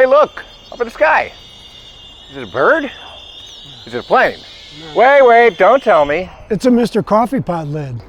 Hey, look, up in the sky. Is it a bird? Is it a plane? No. Wait, don't tell me. It's a Mr. Coffee Pot lid.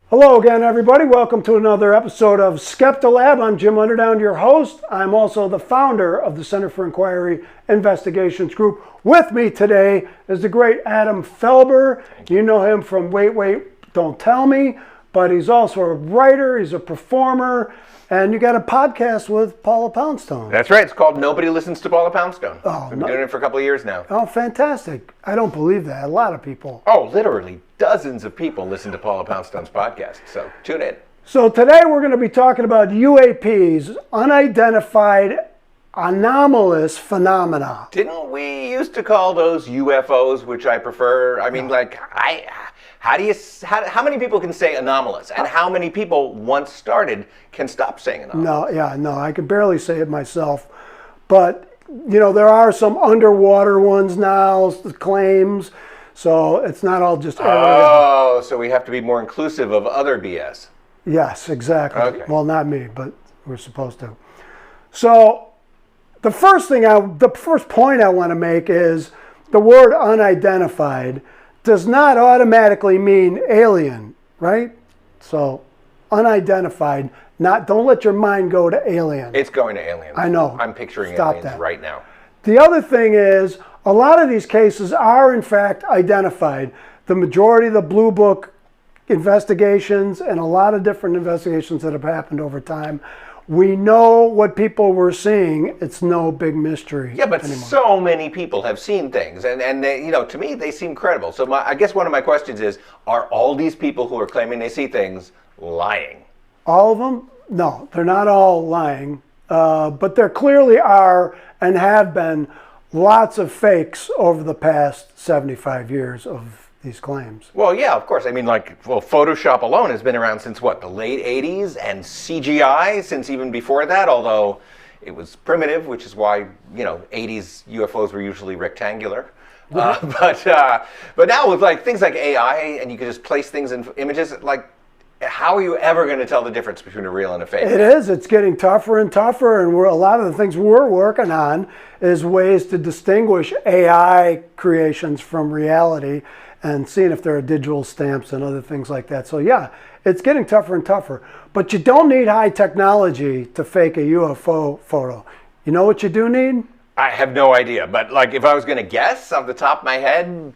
Hello again, everybody. Welcome to another episode of Skeptilab. I'm Jim Underdown, your host. I'm also the founder of the Center for Inquiry Investigations Group. With me today is the great Adam Felber. You know him from Wait, Don't Tell Me, but he's also a writer, he's a performer, and you got a podcast with Paula Poundstone. That's right. It's called Nobody Listens to Paula Poundstone. Oh, We've been doing it for a couple of years now. Oh, fantastic. I don't believe that. A lot of people. Oh, literally dozens of people listen to Paula Poundstone's podcast, so tune in. So today we're going to be talking about UAPs, Unidentified Anomalous Phenomena. Didn't we used to call those UFOs, which I prefer? I mean, how many people can say anomalous? And how many people, once started, can stop saying anomalous? No, I can barely say it myself. But, you know, there are some underwater ones now, claims. So it's not all just area. Oh, so we have to be more inclusive of other BS. Yes, exactly. Okay. Well, not me, but we're supposed to. So the first point I want to make is the word unidentified does not automatically mean alien, right? So unidentified, don't let your mind go to alien. It's going to aliens. I know. I'm picturing Stop aliens that. right now. The other thing is, a lot of these cases are in fact identified. The majority of the Blue Book investigations and a lot of different investigations that have happened over time, we know what people were seeing. It's no big mystery. Yeah, but anymore. So many people have seen things, and they, you know, to me, they seem credible. So I guess one of my questions is, are all these people who are claiming they see things lying? All of them? No, they're not all lying. But there clearly are and have been lots of fakes over the past 75 years of these claims. Well, yeah, of course. I mean, Photoshop alone has been around since what, the late 80s, and CGI since even before that, although it was primitive, which is why, you know, 80s UFOs were usually rectangular. But now with things like AI, and you can just place things in images, how are you ever going to tell the difference between a real and a fake? It is. It's getting tougher and tougher, and a lot of the things we're working on is ways to distinguish AI creations from reality and seeing if there are digital stamps and other things like that. So yeah, it's getting tougher and tougher. But you don't need high technology to fake a UFO photo. You know what you do need? I have no idea, but if I was going to guess off the top of my head,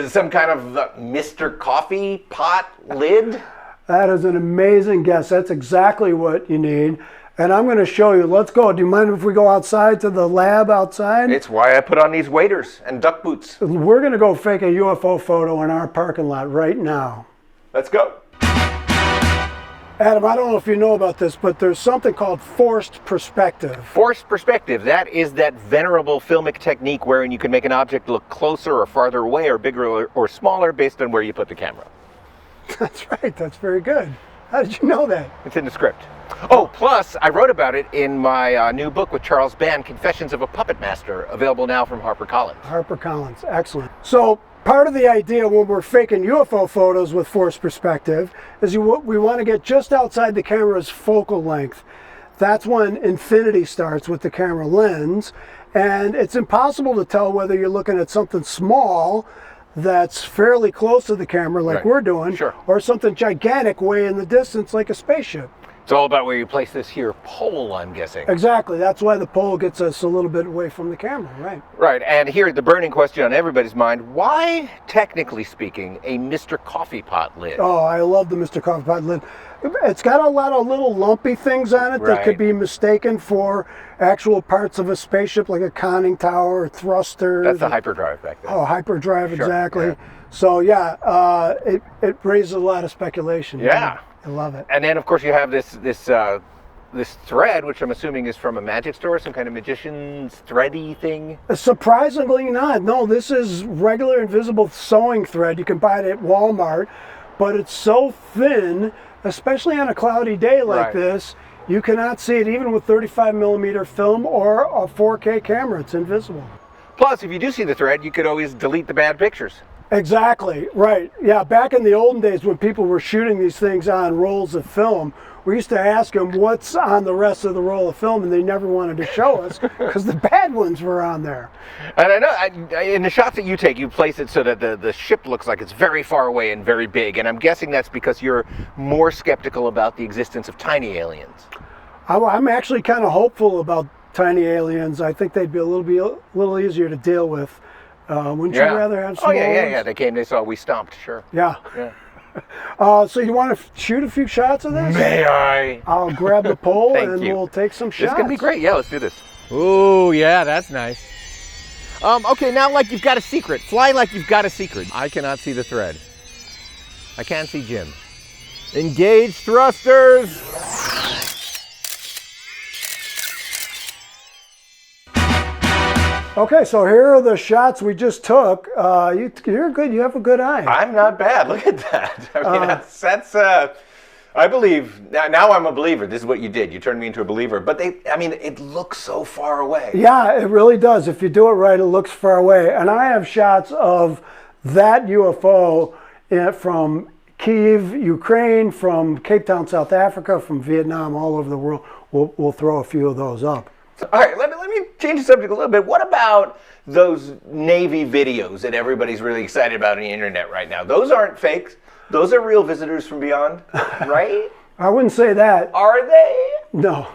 some kind of Mr. Coffee Pot lid? That is an amazing guess. That's exactly what you need. And I'm going to show you. Let's go. Do you mind if we go outside to the lab outside? It's why I put on these waders and duck boots. We're going to go fake a UFO photo in our parking lot right now. Let's go. Adam, I don't know if you know about this, but there's something called forced perspective. Forced perspective, that is that venerable filmic technique wherein you can make an object look closer or farther away or bigger or smaller based on where you put the camera. That's right. That's very good. How did you know that? It's in the script. Oh, plus, I wrote about it in my new book with Charles Band, Confessions of a Puppet Master, available now from HarperCollins. HarperCollins. Excellent. So part of the idea when we're faking UFO photos with forced perspective is we want to get just outside the camera's focal length. That's when infinity starts with the camera lens, and it's impossible to tell whether you're looking at something small that's fairly close to the camera like we're doing, sure, or something gigantic way in the distance like a spaceship. It's all about where you place this here pole, I'm guessing. Exactly. That's why the pole gets us a little bit away from the camera, right? Right. And here, the burning question on everybody's mind, why, technically speaking, a Mr. Coffee Pot lid? Oh, I love the Mr. Coffee Pot lid. It's got a lot of little lumpy things on it that could be mistaken for actual parts of a spaceship, like a conning tower or thruster. That's the hyperdrive back there. Oh, hyperdrive, sure, exactly. Yeah. So, yeah, it raises a lot of speculation. Yeah. I love it. And then, of course, you have this thread, which I'm assuming is from a magic store, some kind of magician's thready thing. Surprisingly not. No, this is regular invisible sewing thread. You can buy it at Walmart. but it's so thin, especially on a cloudy day like Right. this, you cannot see it even with 35 millimeter film or a 4K camera. It's invisible. Plus, if you do see the thread, you could always delete the bad pictures. Exactly, right. Yeah, back in the olden days when people were shooting these things on rolls of film, we used to ask them what's on the rest of the roll of film, and they never wanted to show us because the bad ones were on there. And I know in the shots that you take, you place it so that the ship looks like it's very far away and very big. And I'm guessing that's because you're more skeptical about the existence of tiny aliens. I'm actually kind of hopeful about tiny aliens. I think they'd be a little easier to deal with. Wouldn't you rather have small yeah. ones? They came, they saw, we stomped, sure. Yeah. So you want to shoot a few shots of this? May I? I'll grab the pole Thank and you. we'll take some shots. This is going to be great. Yeah, let's do this. Ooh, yeah, that's nice. Okay, now like you've got a secret. Fly like you've got a secret. I cannot see the thread. I can't see Jim. Engage thrusters. Okay, so here are the shots we just took. You're good. You have a good eye. I'm not bad. Look at that. I mean, that's I believe, now I'm a believer. This is what you did. You turned me into a believer. But it looks so far away. Yeah, it really does. If you do it right, it looks far away. And I have shots of that UFO from Kyiv, Ukraine, from Cape Town, South Africa, from Vietnam, all over the world. We'll throw a few of those up. All right, let me change the subject a little bit. What about those Navy videos that everybody's really excited about on the internet right now? Those aren't fakes. Those are real visitors from beyond, right? I wouldn't say that. Are they? No.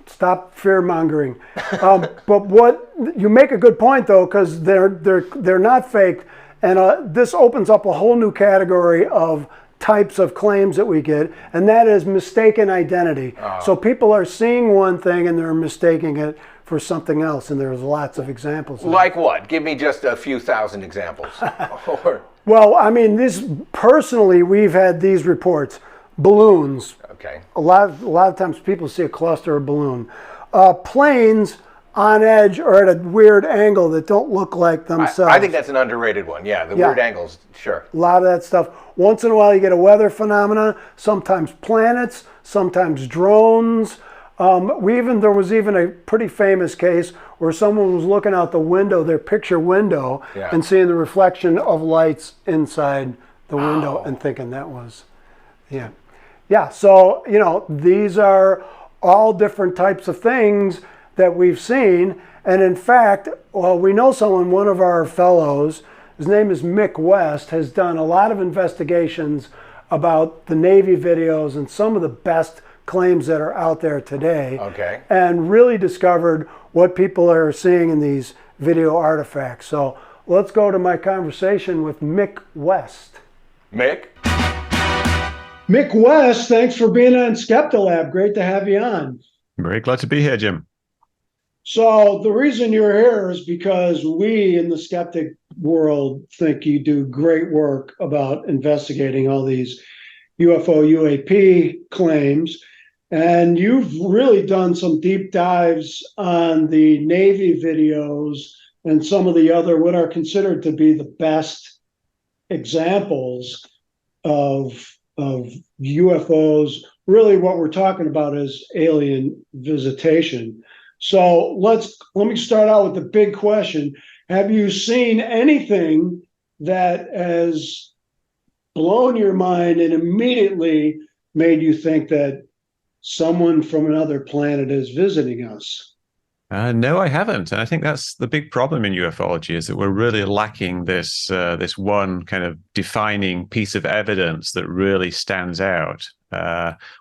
Stop fear-mongering. But what you make a good point though, because they're not fake, and this opens up a whole new category of types of claims that we get, and that is mistaken identity. So people are seeing one thing and they're mistaking it for something else, and there's lots of examples. Like what? Give me just a few thousand examples. Well, I mean, personally, we've had these reports. Balloons. Okay. A lot of times people see a cluster of balloon. Planes on edge or at a weird angle that don't look like themselves. I think that's an underrated one. Yeah, the weird angles, sure. A lot of that stuff. Once in a while you get a weather phenomena, sometimes planets, sometimes drones. There was even a pretty famous case where someone was looking out the window, their picture window, and seeing the reflection of lights inside the window and thinking that was, Yeah, so, these are all different types of things that we've seen. And in fact, we know one of our fellows, his name is Mick West, has done a lot of investigations about the Navy videos and some of the best claims that are out there today. Okay. And really discovered what people are seeing in these video artifacts. So let's go to my conversation with Mick West. Mick? Mick West, thanks for being on Skeptilab. Great to have you on. Very glad to be here, Jim. So the reason you're here is because we in the skeptic world think you do great work about investigating all these UFO, UAP claims. And you've really done some deep dives on the Navy videos and some of the other, what are considered to be the best examples of UFOs. Really what we're talking about is alien visitation. So let me start out with the big question. Have you seen anything that has blown your mind and immediately made you think that someone from another planet is visiting us? No, I haven't. And I think that's the big problem in ufology, is that we're really lacking this one kind of defining piece of evidence that really stands out.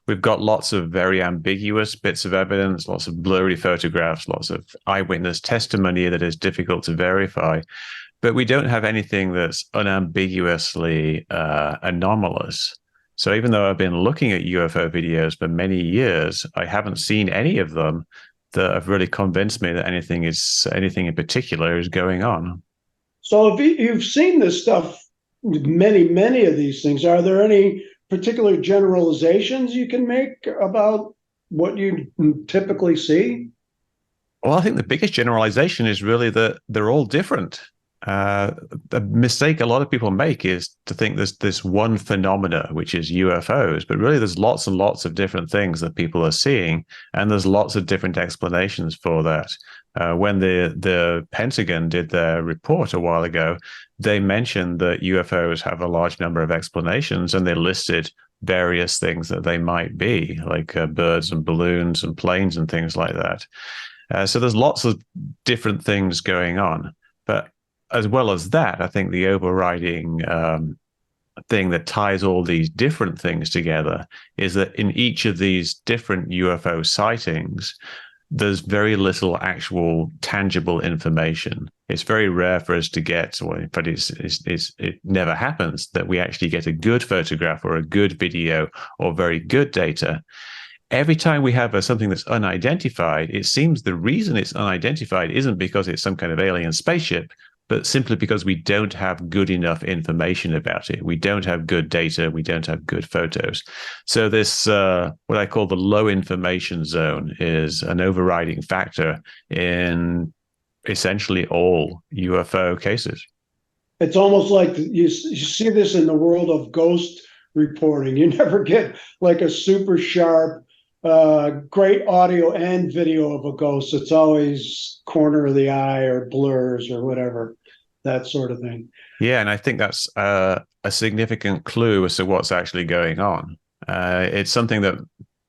We've got lots of very ambiguous bits of evidence, lots of blurry photographs, lots of eyewitness testimony that is difficult to verify. But we don't have anything that's unambiguously anomalous. So even though I've been looking at UFO videos for many years, I haven't seen any of them that have really convinced me that anything in particular is going on. So if you've seen this stuff, many of these things, are there any particular generalizations you can make about what you typically see? Well, I think the biggest generalization is really that they're all different. The mistake a lot of people make is to think there's this one phenomena, which is UFOs, but really there's lots and lots of different things that people are seeing, and there's lots of different explanations for that. When the Pentagon did their report a while ago, they mentioned that UFOs have a large number of explanations, and they listed various things that they might be, like birds and balloons and planes and things like that. So there's lots of different things going on. But as well as that, I think the overriding thing that ties all these different things together is that in each of these different UFO sightings, there's very little actual tangible information. It's very rare for us to get, but it never happens that we actually get a good photograph or a good video or very good data. Every time we have something that's unidentified, it seems the reason it's unidentified isn't because it's some kind of alien spaceship, but simply because we don't have good enough information about it. We don't have good data. We don't have good photos. So this, what I call the low information zone, is an overriding factor in essentially all UFO cases. It's almost like you see this in the world of ghost reporting. You never get like a super sharp, great audio and video of a ghost. It's always corner of the eye or blurs or whatever, that sort of thing. Yeah, and I think that's a significant clue as to what's actually going on. It's something that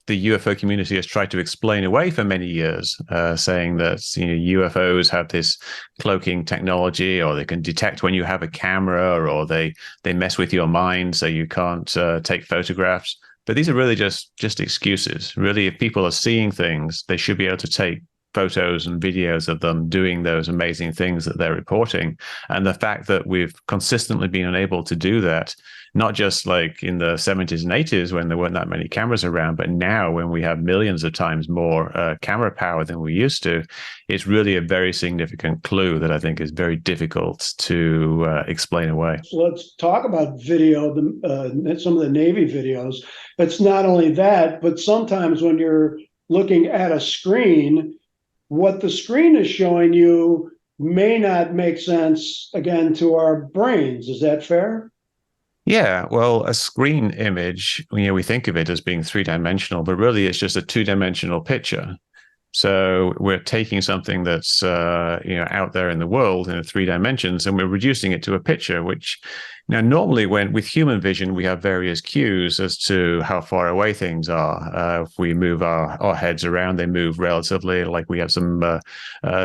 the UFO community has tried to explain away for many years, saying that UFOs have this cloaking technology, or they can detect when you have a camera, or they mess with your mind so you can't take photographs. But these are really just excuses. Really, if people are seeing things, they should be able to take photos and videos of them doing those amazing things that they're reporting. And the fact that we've consistently been unable to do that, not just like in the 70s and 80s when there weren't that many cameras around, but now when we have millions of times more camera power than we used to, it's really a very significant clue that I think is very difficult to explain away. So let's talk about video, some of the Navy videos. It's not only that, but sometimes when you're looking at a screen, what the screen is showing you may not make sense, again, to our brains. Is that fair? Yeah, well, a screen image, we think of it as being three-dimensional, but really it's just a two-dimensional picture. So we're taking something that's out there in the world in 3 dimensions, and we're reducing it to a picture, which now normally with human vision, we have various cues as to how far away things are. If we move our heads around, they move relatively, like we have some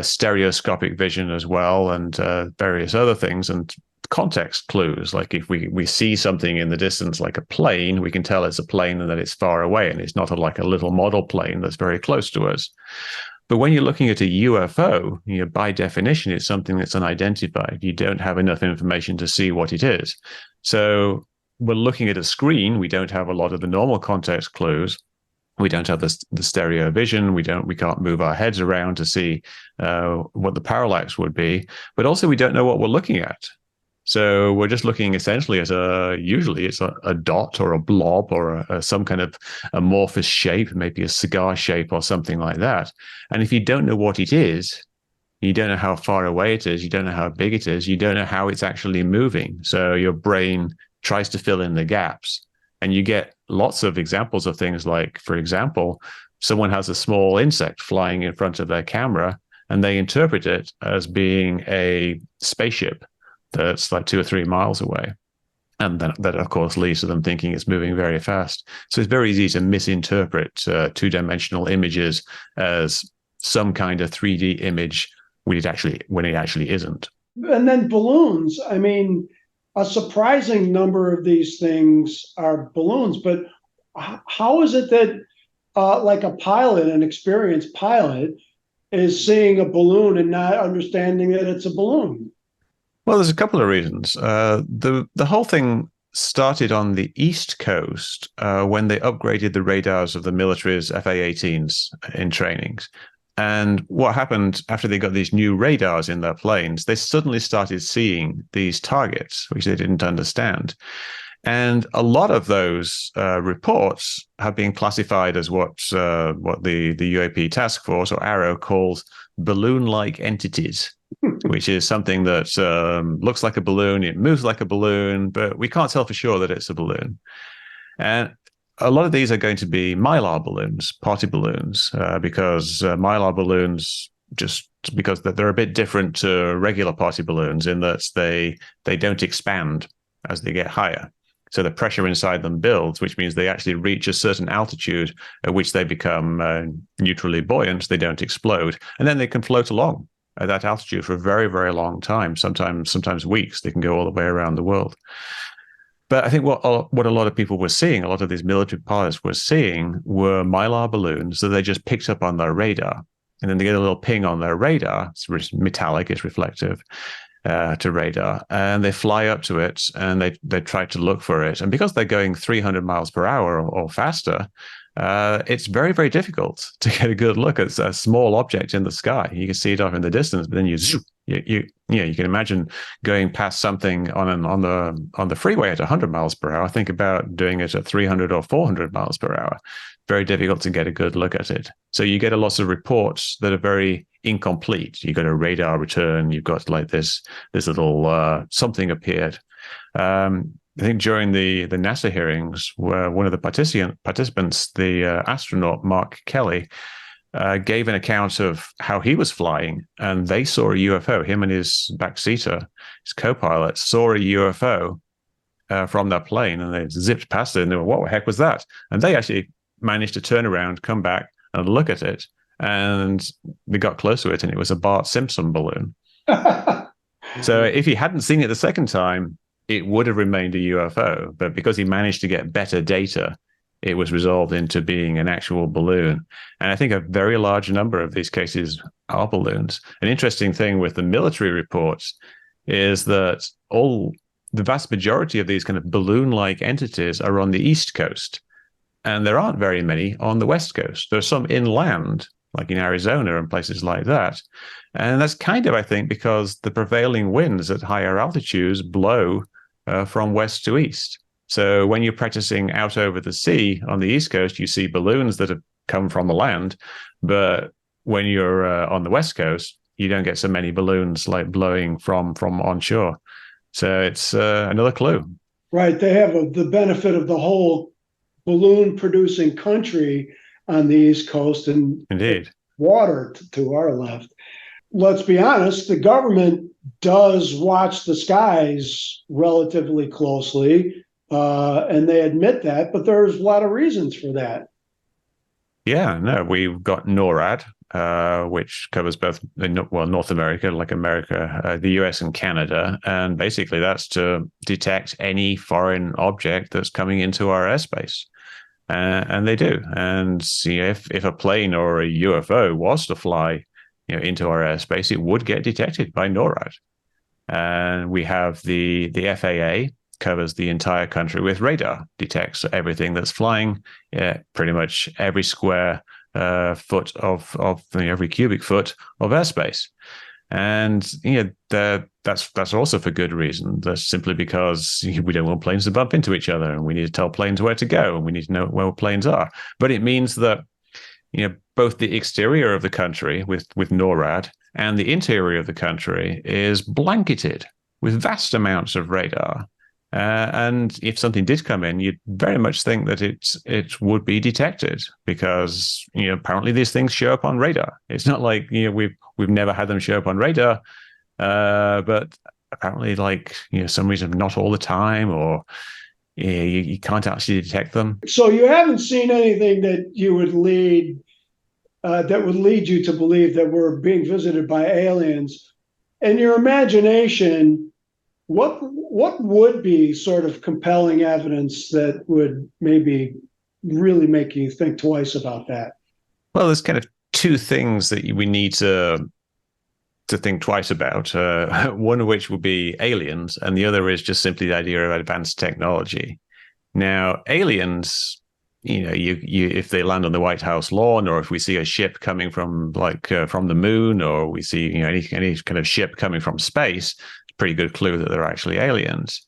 stereoscopic vision as well, and various other things. And context clues, like if we see something in the distance like a plane, we can tell it's a plane and that it's far away, and it's not like a little model plane that's very close to us. But when you're looking at a UFO, by definition, it's something that's unidentified. You don't have enough information to see what it is. So we're looking at a screen. We don't have a lot of the normal context clues. We don't have the stereo vision. We can't move our heads around to see what the parallax would be. But also, we don't know what we're looking at. So we're just looking essentially at usually it's a dot or a blob or some kind of amorphous shape, maybe a cigar shape or something like that. And if you don't know what it is, you don't know how far away it is, you don't know how big it is, you don't know how it's actually moving. So your brain tries to fill in the gaps. And you get lots of examples of things like, for example, someone has a small insect flying in front of their camera, and they interpret it as being a spaceship that's like 2 or 3 miles away. And then that, of course, leads to them thinking it's moving very fast. So it's very easy to misinterpret two-dimensional images as some kind of 3D image when it actually isn't. And then balloons. I mean, a surprising number of these things are balloons. But how is it that like a pilot, an experienced pilot, is seeing a balloon and not understanding that it's a balloon? Well, there's a couple of reasons. The whole thing started on the East Coast when they upgraded the radars of the military's FA-18s in trainings. And what happened after they got these new radars in their planes, they suddenly started seeing these targets, which they didn't understand. And a lot of those reports have been classified as what the UAP task force, or AARO, calls balloon-like entities. which is something that looks like a balloon, it moves like a balloon, but we can't tell for sure that it's a balloon. And a lot of these are going to be mylar balloons, party balloons, because mylar balloons, just because they're a bit different to regular party balloons in that they don't expand as they get higher. So the pressure inside them builds, which means they actually reach a certain altitude at which they become neutrally buoyant. They don't explode. And then they can float along at that altitude for a very, very long time, sometimes weeks. They can go all the way around the world. But I think what a lot of people were seeing, a lot of these military pilots were seeing, were mylar balloons that they just picked up on their radar. And then they get a little ping on their radar. It's metallic, it's reflective to radar. And they fly up to it and they try to look for it. And because they're going 300 miles per hour or faster, it's very, very difficult to get a good look at a small object in the sky. You can see it off in the distance, but then you can imagine going past something on the freeway at 100 miles per hour. Think about doing it at 300 or 400 miles per hour. Very difficult to get a good look at it. So you get a lot of reports that are very incomplete. You got a radar return. You've got like this little something appeared. I think during the NASA hearings, where one of the participants, the astronaut Mark Kelly, gave an account of how he was flying, and they saw a UFO. Him and his backseater, his co-pilot, saw a UFO from that plane, and they zipped past it, and they were, "What the heck was that?" And they actually managed to turn around, come back, and look at it, and they got close to it, and it was a Bart Simpson balloon. So if he hadn't seen it the second time, it would have remained a UFO. But because he managed to get better data, it was resolved into being an actual balloon. And I think a very large number of these cases are balloons. An interesting thing with the military reports is that the vast majority of these kind of balloon-like entities are on the East Coast. And there aren't very many on the West Coast. There's some inland, like in Arizona and places like that. And that's kind of, I think, because the prevailing winds at higher altitudes blow from west to east. So when you're practicing out over the sea on the East Coast, you see balloons that have come from the land. But when you're on the West Coast, you don't get so many balloons like blowing from onshore. So it's another clue. Right. They have the benefit of the whole balloon producing country on the East Coast and Indeed water to our left. Let's be honest, the government does watch the skies relatively closely, and they admit that, but there's a lot of reasons for that. Yeah, no, we've got NORAD, which covers both, North America, like America, the US and Canada. And basically that's to detect any foreign object that's coming into our airspace. And they do. And if a plane or a UFO was to fly into our airspace, it would get detected by NORAD. And we have the FAA covers the entire country with radar, detects everything that's flying, pretty much every square foot of every cubic foot of airspace. And that's also for good reason. That's simply because we don't want planes to bump into each other, and we need to tell planes where to go, and we need to know where planes are. But it means that both the exterior of the country with NORAD and the interior of the country is blanketed with vast amounts of radar. And if something did come in, you'd very much think that it would be detected, because apparently these things show up on radar. It's not like we've never had them show up on radar, but apparently, some reason not all the time, or you can't actually detect them. So you haven't seen anything that would lead you to believe that we're being visited by aliens. In your imagination, what would be sort of compelling evidence that would maybe really make you think twice about that? Well, there's kind of two things that we need to think twice about. One of which would be aliens, and the other is just simply the idea of advanced technology. Now, aliens, if they land on the White House lawn, or if we see a ship coming from from the moon, or we see any kind of ship coming from space, pretty good clue that they're actually aliens.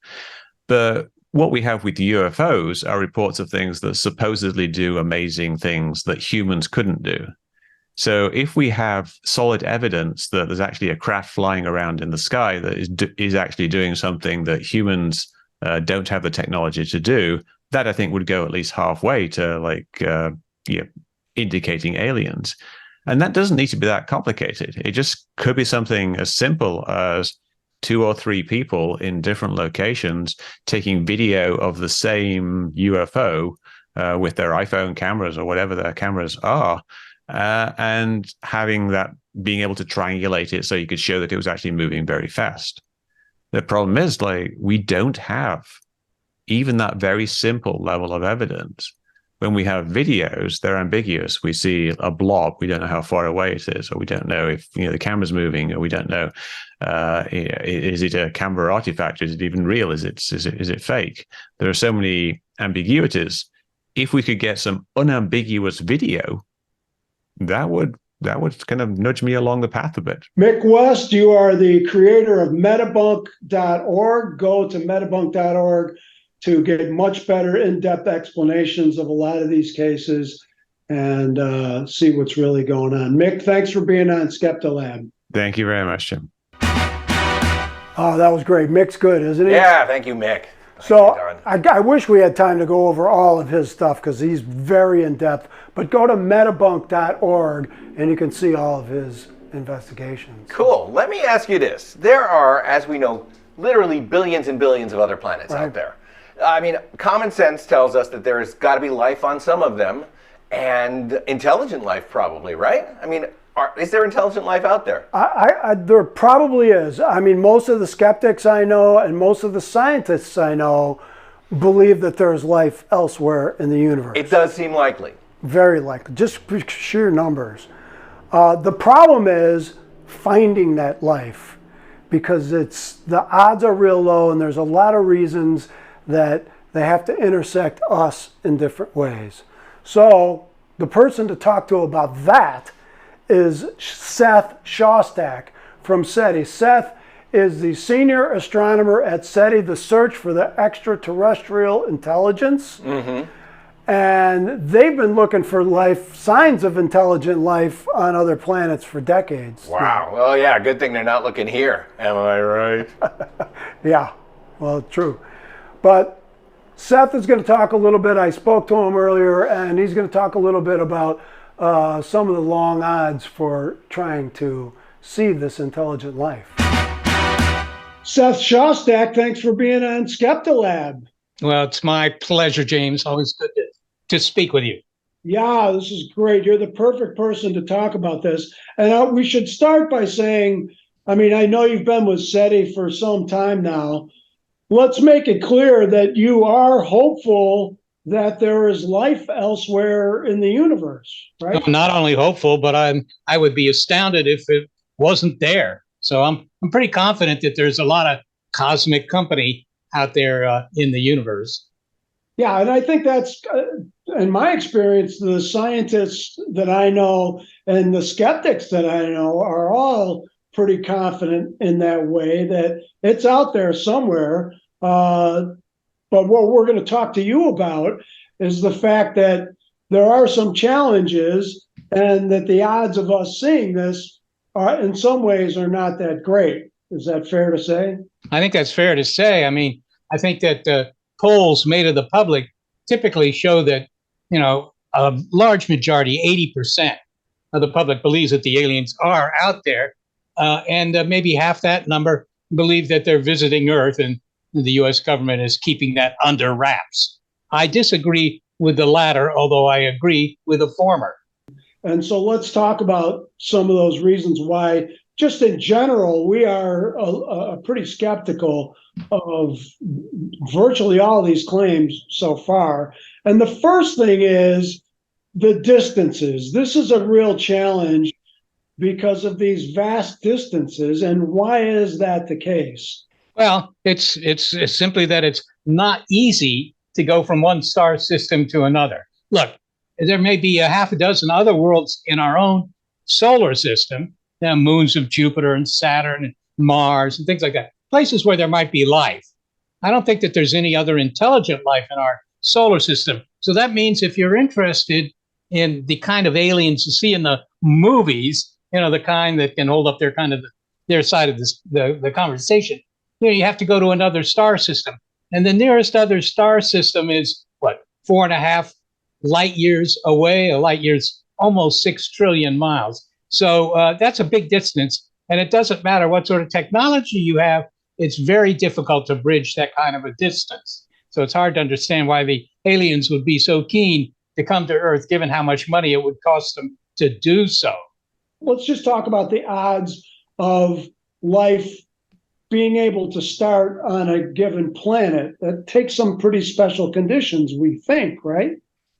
But what we have with UFOs are reports of things that supposedly do amazing things that humans couldn't do. So if we have solid evidence that there's actually a craft flying around in the sky that is actually doing something that humans don't have the technology to do, that I think would go at least halfway to indicating aliens. And that doesn't need to be that complicated. It just could be something as simple as 2 or 3 people in different locations taking video of the same UFO with their iPhone cameras or whatever their cameras are, and having that, being able to triangulate it so you could show that it was actually moving very fast. The problem is, we don't have even that very simple level of evidence. When we have videos, they're ambiguous. We see a blob, we don't know how far away it is, or we don't know if the camera's moving, or we don't know is it a camera artifact? Is it even real? Is it fake? There are so many ambiguities. If we could get some unambiguous video, that would kind of nudge me along the path a bit. Mick West, you are the creator of metabunk.org. Go to metabunk.org to get much better in-depth explanations of a lot of these cases and see what's really going on. Mick, thanks for being on Skeptilab. Thank you very much, Jim. Oh, that was great. Mick's good, isn't he? Yeah, thank you, Mick. So I wish we had time to go over all of his stuff because he's very in-depth. But go to metabunk.org and you can see all of his investigations. Cool. Let me ask you this. There are, as we know, literally billions and billions of other planets out there. I mean, common sense tells us that there's got to be life on some of them, and intelligent life probably, right? I mean, is there intelligent life out there? There probably is. I mean, most of the skeptics I know and most of the scientists I know believe that there's life elsewhere in the universe. It does seem likely. Very likely, just sheer numbers. The problem is finding that life, because the odds are real low, and there's a lot of reasons that they have to intersect us in different ways. So the person to talk to about that is Seth Shostak from SETI. Seth is the senior astronomer at SETI, the Search for the Extraterrestrial Intelligence. Mm-hmm. And they've been looking for life, signs of intelligent life on other planets for decades. Wow. Well, yeah, good thing they're not looking here. Am I right? Yeah, well, true. But Seth is going to talk a little bit. I spoke to him earlier, and he's going to talk a little bit about some of the long odds for trying to see this intelligent life. Seth Shostak, thanks for being on Skeptilab. Well, it's my pleasure, James. Always good to speak with you. Yeah, this is great. You're the perfect person to talk about this. And we should start by saying, I mean, I know you've been with SETI for some time now. Let's make it clear that you are hopeful that there is life elsewhere in the universe, right? I'm not only hopeful, but I would be astounded if it wasn't there. So I'm pretty confident that there's a lot of cosmic company out there in the universe. Yeah, and I think that's, in my experience, the scientists that I know and the skeptics that I know are all pretty confident in that way, that it's out there somewhere. But what we're going to talk to you about is the fact that there are some challenges and that the odds of us seeing this are, in some ways, are not that great. Is that fair to say? I think that's fair to say. I mean, I think that polls made of the public typically show that, a large majority, 80% of the public believes that the aliens are out there. And maybe half that number believe that they're visiting Earth, and the U.S. government is keeping that under wraps. I disagree with the latter, although I agree with the former. And so let's talk about some of those reasons why, just in general, we are pretty skeptical of virtually all these claims so far. And the first thing is the distances. This is a real challenge because of these vast distances. And why is that the case? Well, it's simply that it's not easy to go from one star system to another. Look, there may be a half a dozen other worlds in our own solar system, moons of Jupiter and Saturn and Mars and things like that, places where there might be life. I don't think that there's any other intelligent life in our solar system. So that means if you're interested in the kind of aliens you see in the movies, the kind that can hold up their side of the conversation. You have to go to another star system. And the nearest other star system is, 4.5 light years away? A light year's almost 6 trillion miles. So that's a big distance. And it doesn't matter what sort of technology you have, it's very difficult to bridge that kind of a distance. So it's hard to understand why the aliens would be so keen to come to Earth, given how much money it would cost them to do so. Let's just talk about the odds of life being able to start on a given planet. That takes some pretty special conditions, we think, right?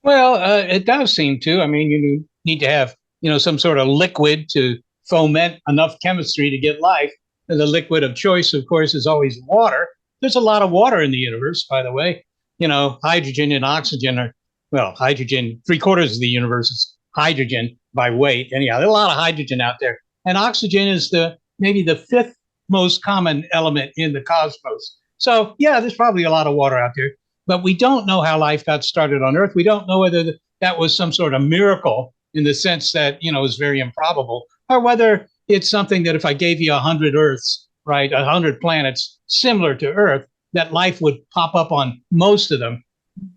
Well, it does seem to. I mean, you need to have, some sort of liquid to foment enough chemistry to get life. And the liquid of choice, of course, is always water. There's a lot of water in the universe, by the way. Hydrogen and oxygen are, hydrogen, 3/4 of the universe is hydrogen by weight. Anyhow, there's a lot of hydrogen out there. And oxygen is maybe the 5th most common element in the cosmos. So, yeah, there's probably a lot of water out there. But we don't know how life got started on Earth. We don't know whether that was some sort of miracle in the sense that, is very improbable, or whether it's something that if I gave you 100 Earths, right, 100 planets similar to Earth, that life would pop up on most of them.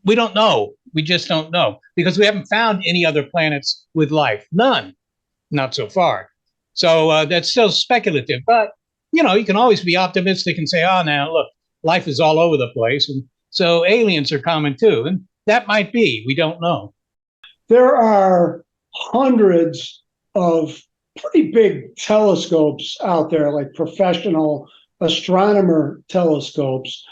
We don't know. We just don't know, because we haven't found any other planets with life. None, not so far. So that's still speculative. But, you can always be optimistic and say, oh, now, look, life is all over the place. And so aliens are common too. And that might be. We don't know. There are hundreds of pretty big telescopes out there, like professional astronomer telescopes.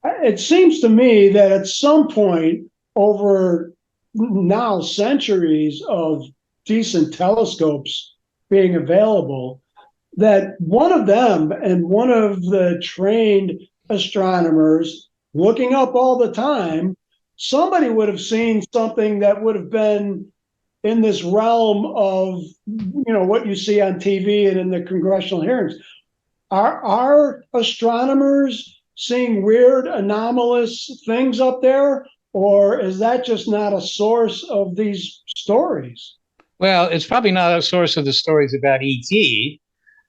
It seems to me that at some point over now centuries of decent telescopes being available, that one of them and one of the trained astronomers looking up all the time, somebody would have seen something that would have been in this realm of, what you see on TV and in the congressional hearings. Are astronomers seeing weird, anomalous things up there, or is that just not a source of these stories? Well, it's probably not a source of the stories about ET,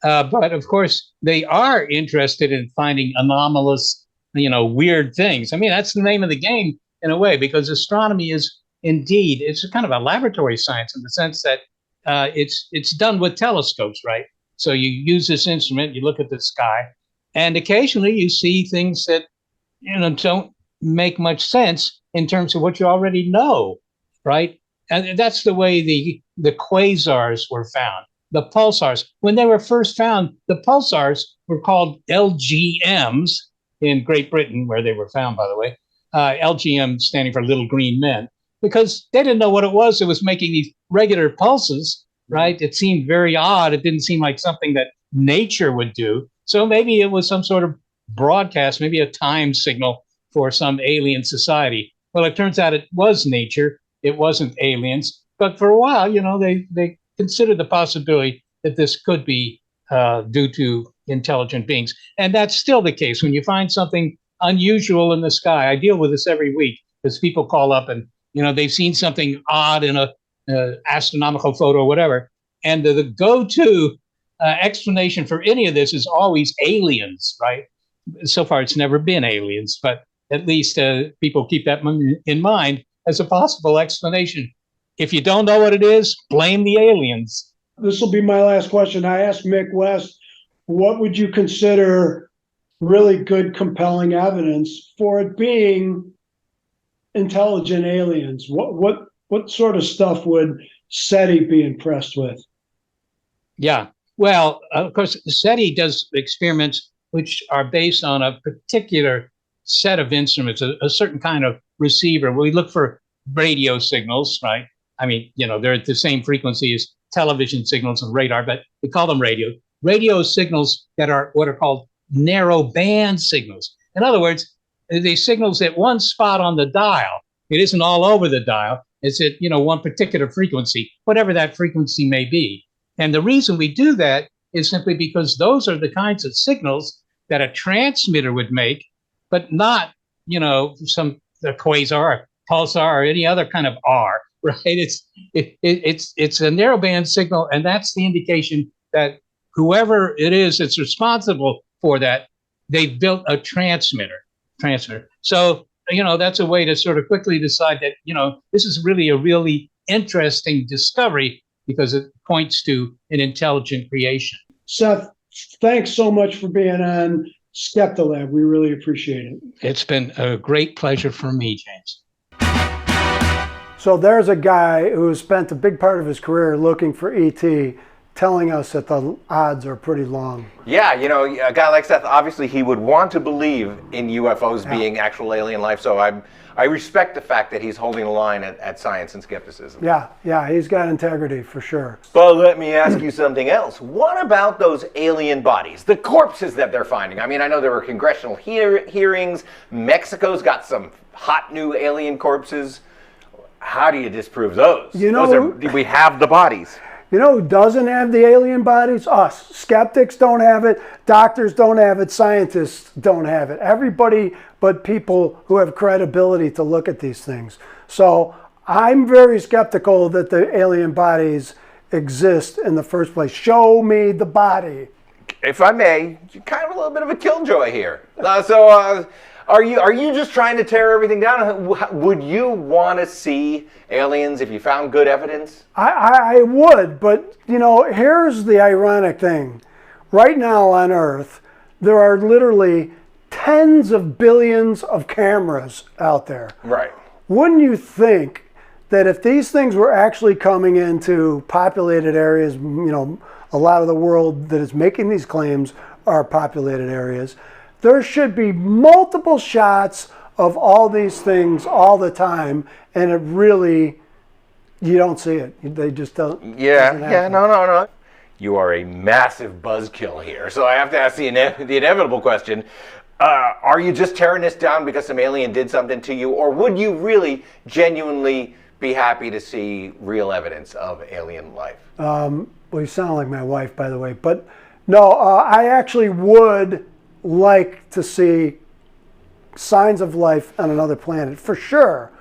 but of course they are interested in finding anomalous, weird things. I mean, that's the name of the game in a way, because astronomy is indeed, it's a kind of a laboratory science in the sense that it's done with telescopes, right? So you use this instrument, you look at the sky, and occasionally you see things that don't make much sense in terms of what you already know, right? And that's the way the quasars were found, the pulsars. When they were first found, the pulsars were called LGMs in Great Britain, where they were found, by the way. LGM standing for little green men, because they didn't know what it was that was making these regular pulses, right? It seemed very odd. It didn't seem like something that nature would do. So maybe it was some sort of broadcast, maybe a time signal for some alien society. Well, it turns out it was nature. It wasn't aliens. But for a while, they considered the possibility that this could be due to intelligent beings. And that's still the case. When you find something unusual in the sky, I deal with this every week, because people call up and, they've seen something odd in a astronomical photo or whatever. And the go-to explanation for any of this is always aliens, right? So far, it's never been aliens, but at least people keep that in mind as a possible explanation. If you don't know what it is, blame the aliens. This will be my last question. I asked Mick West, what would you consider really good, compelling evidence for it being intelligent aliens? What sort of stuff would SETI be impressed with? Yeah, well, of course, SETI does experiments which are based on a particular set of instruments, a certain kind of receiver. We look for radio signals, right? I mean, they're at the same frequency as television signals and radar, but we call them radio. Radio signals that are what are called narrow band signals. In other words, the signals at one spot on the dial. It isn't all over the dial. It's at one particular frequency, whatever that frequency may be. And the reason we do that is simply because those are the kinds of signals that a transmitter would make, but not, a quasar, or pulsar, or any other kind of R. right? It's a narrowband signal, and that's the indication that whoever it is that's responsible for that, they've built a transmitter. So, that's a way to sort of quickly decide that, this is really a really interesting discovery because it points to an intelligent creation. Seth, thanks so much for being on Skeptilab. We really appreciate it. It's been a great pleasure for me, James. So there's a guy who has spent a big part of his career looking for ET, telling us that the odds are pretty long. Yeah, a guy like Seth, obviously he would want to believe in UFOs being actual alien life, so I respect the fact that he's holding the line at science and skepticism. Yeah, he's got integrity for sure. But let me ask you something else. What about those alien bodies, the corpses that they're finding? I mean, I know there were congressional hearings. Mexico's got some hot new alien corpses. How do you disprove those? We have the bodies. You know who doesn't have the alien bodies? Us. Skeptics don't have it. Doctors don't have it. Scientists don't have it. Everybody but people who have credibility to look at these things. So I'm very skeptical that the alien bodies exist in the first place. Show me the body. If I may, you're kind of a little bit of a killjoy here. Are you just trying to tear everything down? Would you want to see aliens if you found good evidence? I would, but here's the ironic thing. Right now on Earth, there are literally tens of billions of cameras out there. Right. Wouldn't you think that if these things were actually coming into populated areas, a lot of the world that is making these claims are populated areas, there should be multiple shots of all these things all the time, and it really, you don't see it. They just don't. Yeah, no. You are a massive buzzkill here, so I have to ask the inevitable question. Are you just tearing this down because some alien did something to you, or would you really genuinely be happy to see real evidence of alien life? Well, you sound like my wife, by the way. But no, I actually would like to see signs of life on another planet, for sure.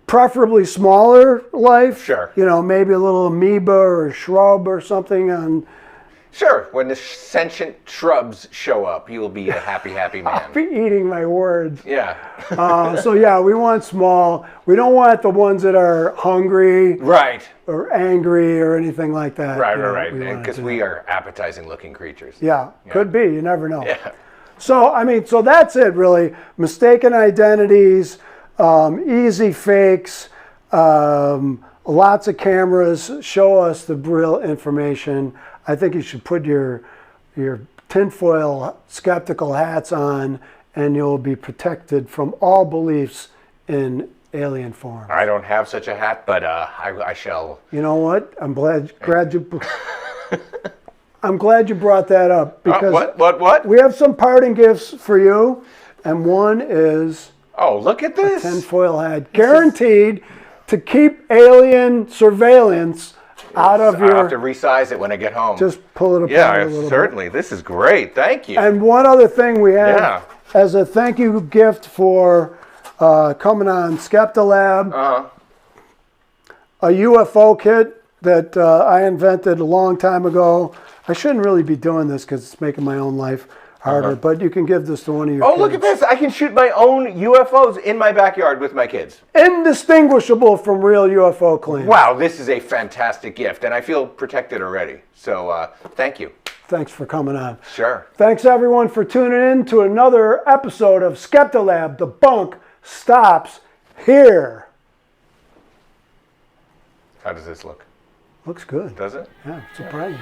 Preferably smaller life. Sure. Maybe a little amoeba or a shrub or something. Sure. When the sentient shrubs show up, you will be a happy man. I'll be eating my words. Yeah. So yeah, we want small. We don't want the ones that are hungry. Right. Or angry or anything like that. Right. Because we are appetizing looking creatures. Yeah, could be. You never know. Yeah. So that's it really. Mistaken identities, easy fakes, lots of cameras show us the real information. I think you should put your tinfoil skeptical hats on, and you'll be protected from all beliefs in alien form. I don't have such a hat, but I shall. You know what? I'm glad you. I'm glad you brought that up because what? We have some parting gifts for you, and one is look at this tinfoil hat, guaranteed to keep alien surveillance out of your. I'll have to resize it when I get home. Just pull it apart a little certainly. bit. This is great. Thank you. And one other thing we have as a thank you gift for coming on Skeptilab, a UFO kit that I invented a long time ago. I shouldn't really be doing this because it's making my own life harder, but you can give this to one of your kids. Look at this. I can shoot my own UFOs in my backyard with my kids. Indistinguishable from real UFO claims. Wow, this is a fantastic gift, and I feel protected already. So thank you. Thanks for coming on. Sure. Thanks, everyone, for tuning in to another episode of Skeptilab. The bunk stops here. How does this look? Looks good. Does it? Yeah, surprising.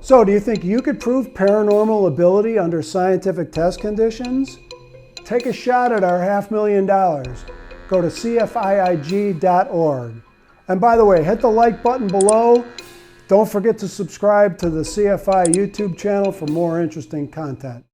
So, do you think you could prove paranormal ability under scientific test conditions? Take a shot at our $500,000. go to cfiig.org. And by the way, hit the like button below. Don't forget to subscribe to the CFI YouTube channel for more interesting content.